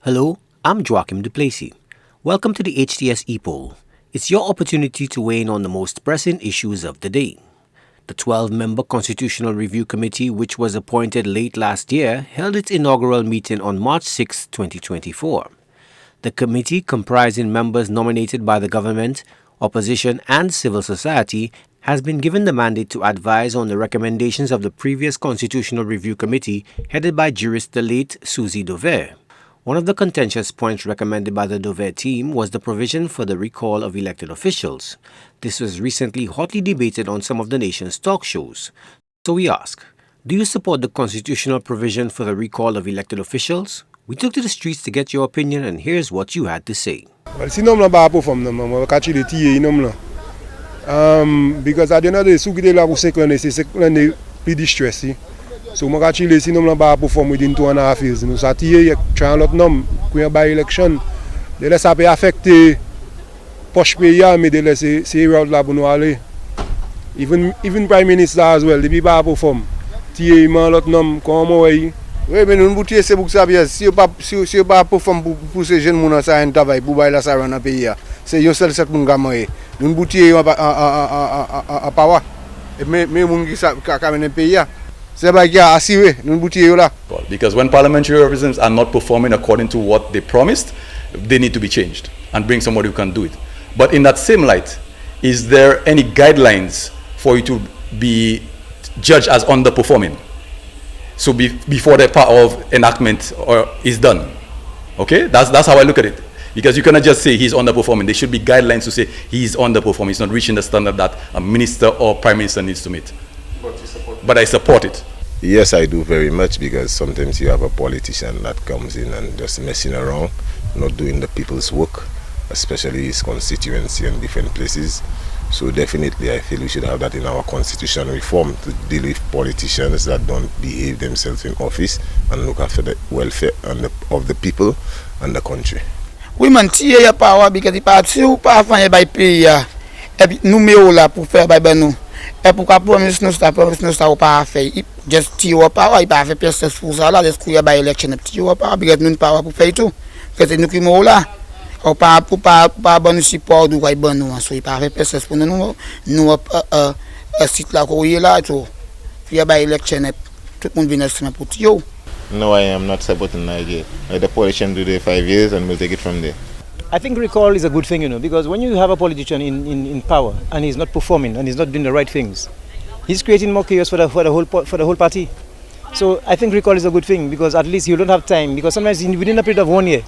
Hello, I'm Joachim Duplessis. Welcome to the HTS Epoll. It's your opportunity to weigh in on the most pressing issues of the day. The 12-member Constitutional Review Committee, which was appointed late last year, held its inaugural meeting on March 6, 2024. The committee, comprising members nominated by the government, opposition, and civil society, has been given the mandate to advise on the recommendations of the previous Constitutional Review Committee, headed by jurist the late Susie Dover. One of the contentious points recommended by the Dover team was the provision for the recall of elected officials. This was recently hotly debated on some of the nation's talk shows. So we ask, do you support the constitutional provision for the recall of elected officials? We took to the streets to get your opinion, and here's what you had to say. Well, si nom la ba pou fom nan, mwen kachi de tiye nom la. Because at the end of the day, sou ki de la pou seklane, se seklane pi distress. So mwen kachi le si nom la ba pou fom within 2.5 years. Nou sa tiye yek tran lot nom, kwen by election. De le sa pe affecte poche pe ya, me de le se route la pou nou ale. Even Prime Minister as well, de pi ba pou fom. Tiye man lot nom, kon mwen wey. Oui, mais nous ne pouvons pas ça bien. Si on pas pour ces jeunes gens à un travail pour bailler la savane dans le pays, c'est eux seuls qui ont gagné. Nous ne pouvons pas power. Mais les gens qui ont gagné le pays, c'est pas qui a assuré. Nous ne pouvons pas. Because when parliamentary representatives are not performing according to what they promised, they need to be changed and bring somebody who can do it. But in that same light, is there any guidelines for you to be judged as underperforming? So before the part of enactment is done, okay? That's how I look at it. Because you cannot just say he's underperforming. There should be guidelines to say he's underperforming. He's not reaching the standard that a minister or prime minister needs to meet. But I support it. Yes, I do very much, because sometimes you have a politician that comes in and just messing around, not doing the people's work, especially his constituency and different places. So definitely I feel we should have that in our constitutional reform, to deal with politicians that don't behave themselves in office and look after the welfare of the people and the country. Oui, man, tiye ya power because the parti ou pas faire by pays ya. Et puis nous mettons là pour faire by nous. Et pour promise nous ça ou pas faire. Just tiye wa power, il pas faire personne pour ça là, les coups by election tiye wa power because nous power pour faire tout. Parce que nous qui mettons là. Ou pas bon support du quoi bon nous so il pas fait personne pour nous site là courrier là tout puis by election tout le monde vient pour yo. No, I am not supporting Nigeria. The politician do the 5 years and we'll take it from there. I think recall is a good thing, because when you have a politician in power and he's not performing and he's not doing the right things, he's creating more chaos for the whole party. So I think recall is a good thing, because at least you don't have time, because sometimes within a period of 1 year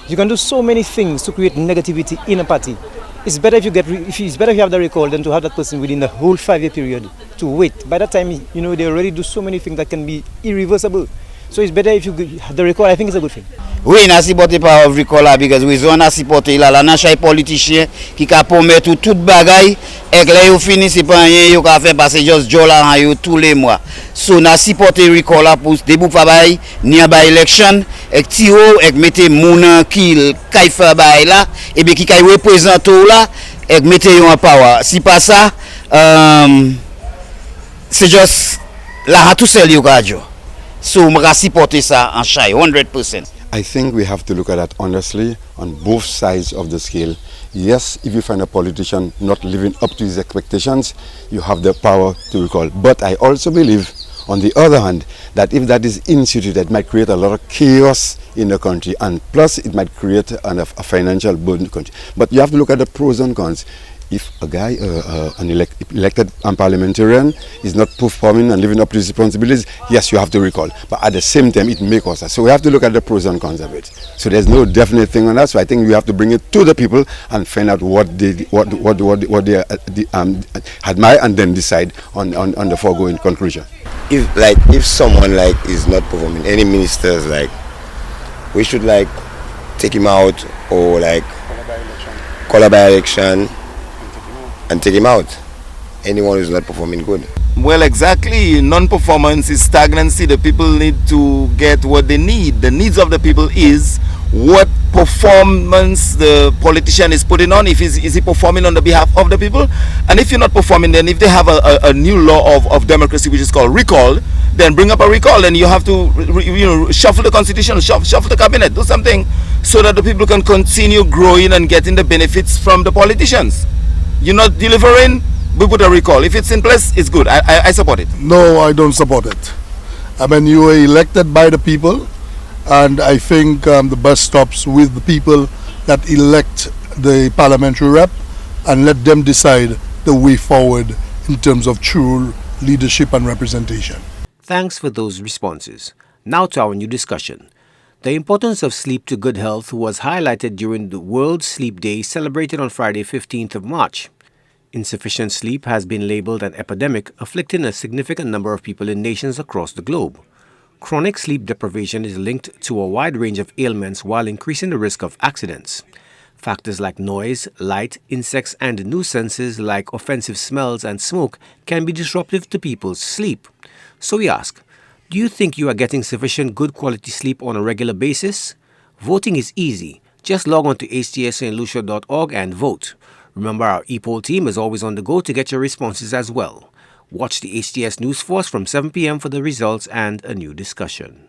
you can do so many things to create negativity in a party. It's better if you have the recall than to have that person within the whole 5-year period to wait. By that time, they already do so many things that can be irreversible. So it's better if you the recall. I think it's a good thing. Oui, on a supporté par recall là because we on a supporté là la chay politicien qui a promettre tout bagaille et que là yo fini c'est pas rien yo ka faire passer juste dollar yo tous les mois. So on a supporté recall là pour debout pa bay ni ba election et tiro et mettre moun qui kay faire bay là et bien qui kay représenter là et mettre yo en power. Si pas ça c'est juste là tout seul yo ka jo. So I support ça en chai 100%. I think we have to look at that honestly on both sides of the scale. Yes, if you find a politician not living up to his expectations, you have the power to recall. But I also believe, on the other hand, that if that is instituted, it might create a lot of chaos in the country, and plus it might create a financial burden in the country. But you have to look at the pros and cons. If a guy, an elected parliamentarian, is not performing and living up to his responsibilities, yes, you have to recall. But at the same time, it may cost us. So we have to look at the pros and cons of it. So there's no definite thing on that. So I think we have to bring it to the people and find out what they admire, and then decide on the foregoing conclusion. If someone is not performing, any ministers we should take him out, or call a by-election and take him out. Anyone who's not performing good. Well, exactly. Non-performance is stagnancy. The people need to get what they need. The needs of the people is what performance the politician is putting on. If is he performing on the behalf of the people? And if you're not performing, then if they have a new law of democracy which is called recall, then bring up a recall, and you have to shuffle the constitution, shuffle the cabinet, do something so that the people can continue growing and getting the benefits from the politicians. You're not delivering, we put a recall. If it's in place, it's good. I support it. No, I don't support it. I mean, you were elected by the people, and I think the bus stops with the people that elect the parliamentary rep, and let them decide the way forward in terms of true leadership and representation. Thanks for those responses. Now to our new discussion. The importance of sleep to good health was highlighted during the World Sleep Day celebrated on Friday, 15th of March. Insufficient sleep has been labeled an epidemic afflicting a significant number of people in nations across the globe. Chronic sleep deprivation is linked to a wide range of ailments while increasing the risk of accidents. Factors like noise, light, insects, and nuisances like offensive smells and smoke can be disruptive to people's sleep. So we ask, do you think you are getting sufficient good quality sleep on a regular basis? Voting is easy. Just log on to htsstlucia.org and vote. Remember, our Epoll team is always on the go to get your responses as well. Watch the HTS News Force from 7 p.m. for the results and a new discussion.